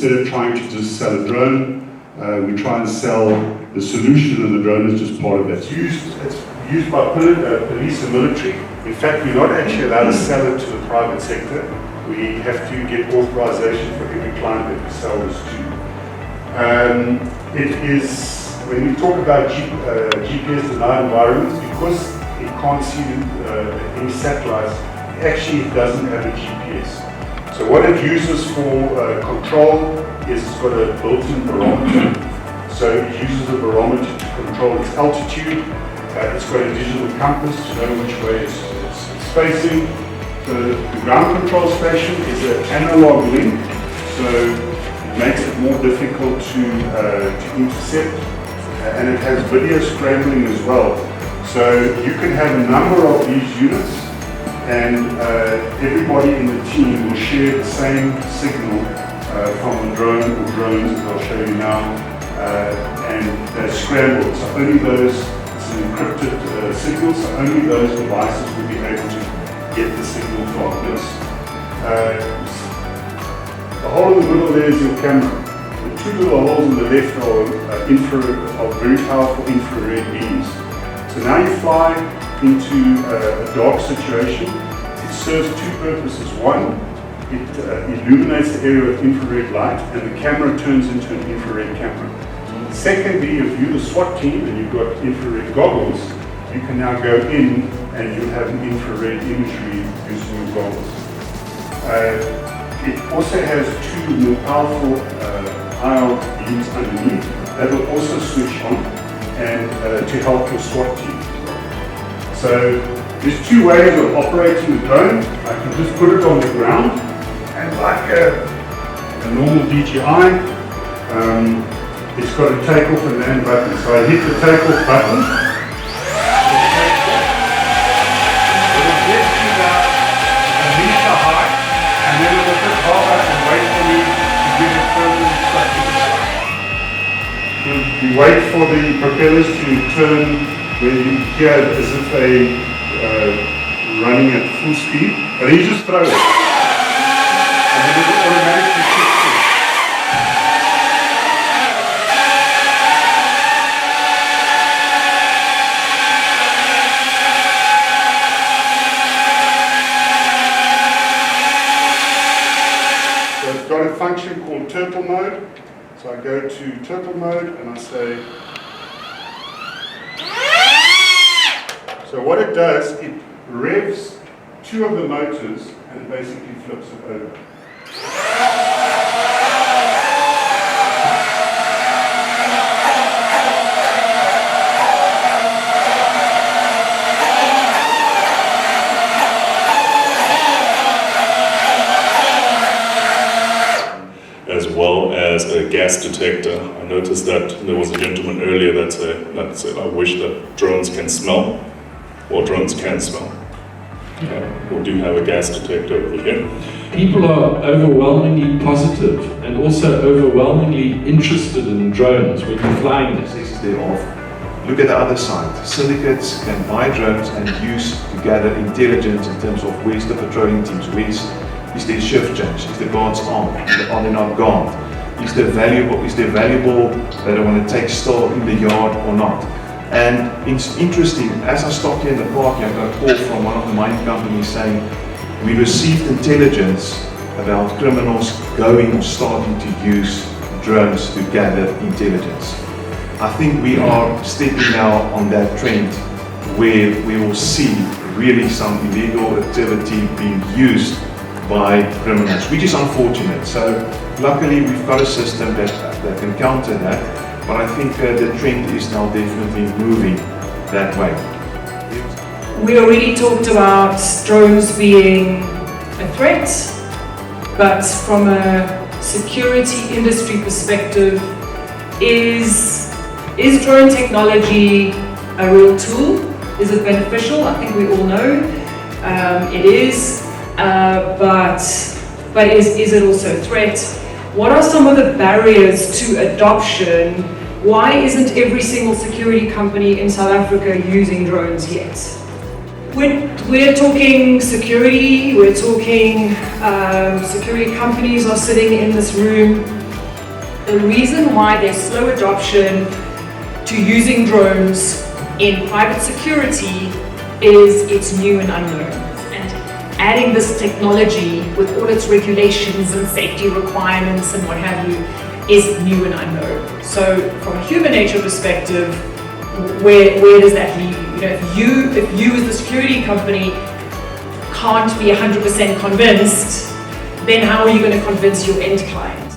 instead of trying to just sell a drone, we try and sell the solution, and the drone is just part of that. It's used by police and military. In fact, we're not actually allowed to sell it to the private sector. We have to get authorization for every client that we sell this to. It is, when we talk about GPS denied environments, because it can't see any satellites, actually it doesn't have a GPS. So what it uses for control is it's got a built-in barometer. So it uses a barometer to control its altitude. It's got a digital compass to know which way it's facing. So the ground control station is an analog link, so it makes it more difficult to intercept, and it has video scrambling as well. So you can have a number of these units, and everybody in the team will share the same signal from the drone or drones, as I'll show you now, and they're scrambled. So only those, it's an encrypted signal, so only those devices will be able to get the signal from this. The hole in the middle there is your camera. The two little holes in the left are very powerful infrared beams. So now you fly into a dark situation. It serves two purposes. One, it illuminates the area with infrared light, and the camera turns into an infrared camera. Secondly, if you're the SWAT team and you've got infrared goggles, you can now go in and you'll have an infrared imagery using your goggles. It also has two more powerful IR beams underneath that will also switch on and to help your SWAT team. So there's two ways of operating the drone. I can just put it on the ground, and like a normal DJI, it's got a takeoff and land button. So I hit the takeoff button. You wait for the propellers to turn where you hear it as if they running at full speed, and then you just throw it. And then it automatically kicks in. So it's got a function called turtle mode. So I go to turtle mode and I say, so what it does, it revs two of the motors and it basically flips it over. As well as a gas detector. I noticed that there was a gentleman earlier that said, I wish that drones can smell. Well, drones can smell. We do have a gas detector over here. People are overwhelmingly positive and also overwhelmingly interested in drones when you're flying them. Look at the other side. Syndicates can buy drones and use to gather intelligence in terms of where's the patrolling teams, is their shift change, is the guards on, are they not gone, is there valuable that I want to take still in the yard or not. And it's interesting, as I stopped here in the park, I got a call from one of the mining companies saying, we received intelligence about criminals going or starting to use drones to gather intelligence. I think we are stepping now on that trend where we will see really some illegal activity being used by criminals, which is unfortunate. So luckily we've got a system that can counter that, but I think the trend is now definitely moving that way. We already talked about drones being a threat, but from a security industry perspective, is drone technology a real tool? Is it beneficial? I think we all know it is. But is it also a threat? What are some of the barriers to adoption? Why isn't every single security company in South Africa using drones yet? We're talking security, we're talking security companies are sitting in this room. the reason why there's slow adoption to using drones in private security is it's new and unknown. And adding this technology with all its regulations and safety requirements and what have you is new and unknown. So from a human nature perspective, where does that leave you? If you as the security company can't be 100% convinced, then how are you going to convince your end client?